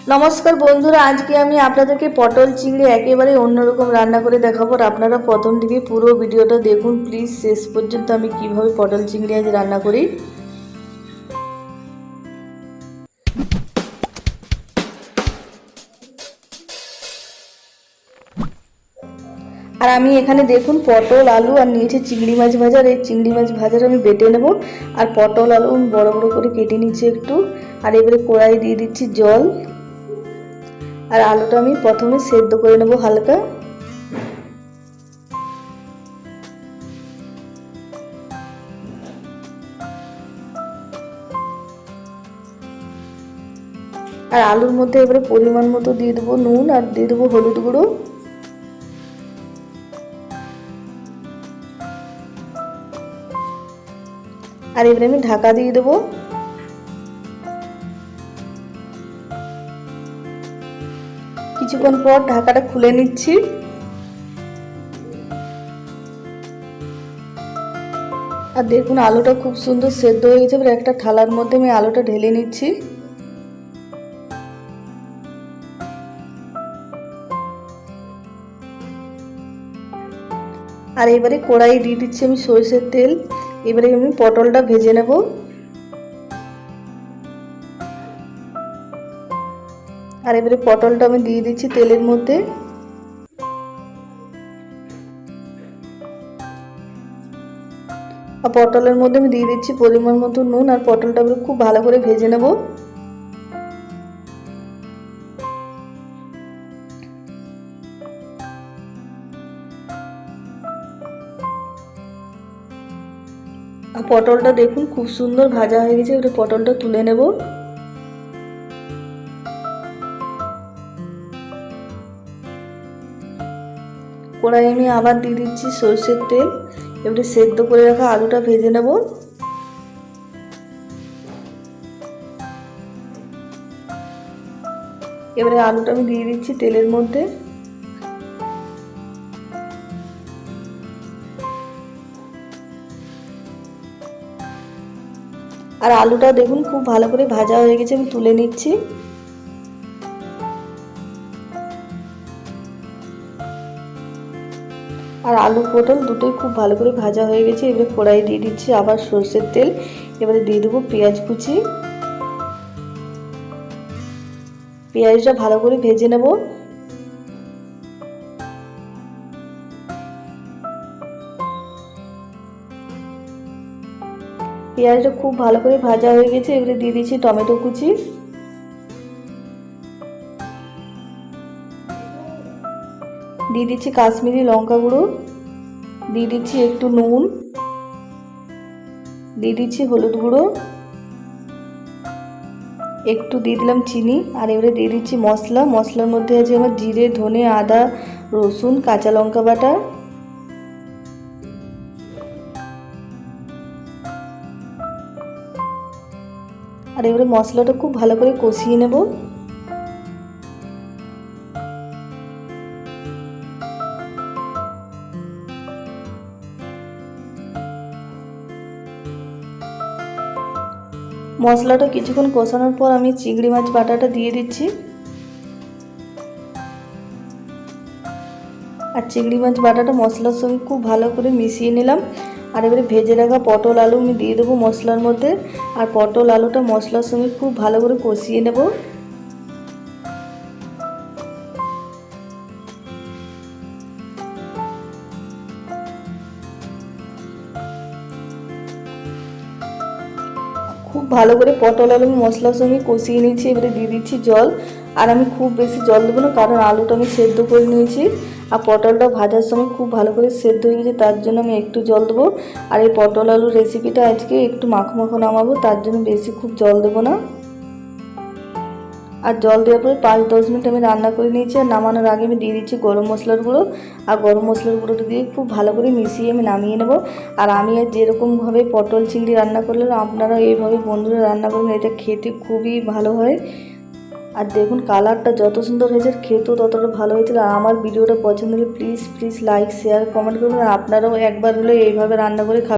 নমস্কার বন্ধুরা, আজকে আমি আপনাদেরকে পটল চিংড়ি একেবারে অন্যরকম রান্না করে দেখাবো। আপনারা প্রথম থেকে পুরো ভিডিওটা দেখুন প্লিজ, শেষ পর্যন্ত আমি কিভাবে পটল চিংড়ি আজ রান্না করি। আর আমি এখানে দেখুন পটল আলু আর নিয়েছি চিংড়ি মাছ ভাজা। আর এই চিংড়ি মাছ ভাজার আমি বেটে নেব। আর পটল আলু বড় বড় করে কেটে নিচ্ছি একটু। আর এবারে কড়াই দিয়ে দিচ্ছি জল। আর আলুটা আমি প্রথমে সেদ্ধ করে নেব হালকা। আর আলুর মধ্যে এবারে পরিমাণ মতো দিয়ে দেবো নুন আর দিয়ে দেবো হলুদ গুঁড়ো। আর এবারে আমি ঢাকা দিয়ে দেবো। কিছুক্ষণ পর ঢাকাটা খুলে নিচ্ছি। আর দেখুন আলুটা খুব সুন্দর সেদ্ধ হয়ে গেছে। এবার একটা থালার মধ্যে আমি আলুটা ঢেলে নিচ্ছি। আর এবারে কড়াই দিয়ে দিচ্ছি আমি সরষের তেল। এবারে আমি পটলটা ভেজে নেব। আর এবারে পটলটা আমি দিয়ে দিচ্ছি তেলের মধ্যে। আর পটলের মধ্যে আমি দিয়ে দিচ্ছি পরিমাণ মতো নুন। আর পটলটা খুব ভালো করে ভেজে নেব। আর পটলটা দেখুন খুব সুন্দর ভাজা হয়ে গেছে। এবারে পটলটা তুলে নেব। কড়াই আমি আবার দিয়ে দিচ্ছি সরষের তেল। এবারে সেদ্ধ করে রাখা আলুটা ভেজে নেব। এবারে আলুটা আমি দিয়ে দিচ্ছি তেলের মধ্যে। আর আলুটা দেখুন খুব ভালো করে ভাজা হয়ে গেছে, আমি তুলে নিচ্ছি। আর আলু পটল দুটোই খুব ভালো করে ভাজা হয়ে গেছে। এবারে কড়াই দিয়ে দিচ্ছি আবার সরষের তেল। এবারে দিয়ে দেবো পেঁয়াজ কুচি। পেঁয়াজটা ভালো করে ভেজে নেব। পেঁয়াজটা খুব ভালো করে ভাজা হয়ে গেছে। এবারে দিয়ে দিচ্ছি টমেটো কুচি। দিয়ে দিচ্ছি কাশ্মীরি লঙ্কা গুঁড়ো। দিয়ে দিচ্ছি একটু নুন। দিয়ে দিচ্ছি হলুদ গুঁড়ো। একটু দিয়ে দিলাম চিনি। আর এবারে দিয়ে দিচ্ছি মশলা। মশলার মধ্যে আছে আমার জিরে, ধনে, আদা, রসুন, কাঁচা লঙ্কা বাটা। আর এবারে মশলাটা খুব ভালো করে কষিয়ে নেব। মশলাটা কিছুক্ষণ কষানোর পর আমি চিংড়ি মাছ বাটাটা দিয়ে দিচ্ছি। আর চিংড়ি মাছ বাটাটা মশলার সঙ্গে খুব ভালো করে মিশিয়ে নিলাম। আর এবারে ভেজে রাখা পটল আলু আমি দিয়ে দেবো মশলার মধ্যে। আর পটল আলুটা মশলার সঙ্গে খুব ভালো করে কষিয়ে নেব। খুব ভালো করে পটল আলু মশলার সঙ্গে কষিয়ে নিচ্ছি। এবারে দিয়ে দিচ্ছি জল। আর আমি খুব বেশি জল দেবো না, কারণ আলুটা আমি সেদ্ধ করে নিয়েছি। আর পটলটা ভাজার সময় খুব ভালো করে সেদ্ধ হয়ে গেছে, তার জন্য আমি একটু জল দেবো। আর এই পটল আলুর রেসিপিটা আজকে একটু মাখো মাখো নামাবো, তার জন্য বেশি খুব জল দেবো না। আর জল দেওয়ার পরে 5-10 মিনিট আমি রান্না করে নিয়েছি। আর নামানোর আগে আমি দিয়ে দিচ্ছি গরম মশলার গুঁড়ো। আর গরম মশলার গুঁড়োটা দিয়ে খুব ভালো করে মিশিয়ে আমি নামিয়ে নেব। আর আমি আর যেরকমভাবে পটল চিংড়ি রান্না করলাম আপনারা এইভাবে বন্ধুরা রান্না করবেন, এটা খেতে খুবই ভালো হয়। আর দেখুন কালারটা যত সুন্দর হয়েছে, খেতেও ততটা ভালো হয়েছিল। আর আমার ভিডিওটা পছন্দ হলে প্লিজ লাইক, শেয়ার, কমেন্ট করবেন। আর আপনারাও একবার হলে এইভাবে রান্না করে খাবেন।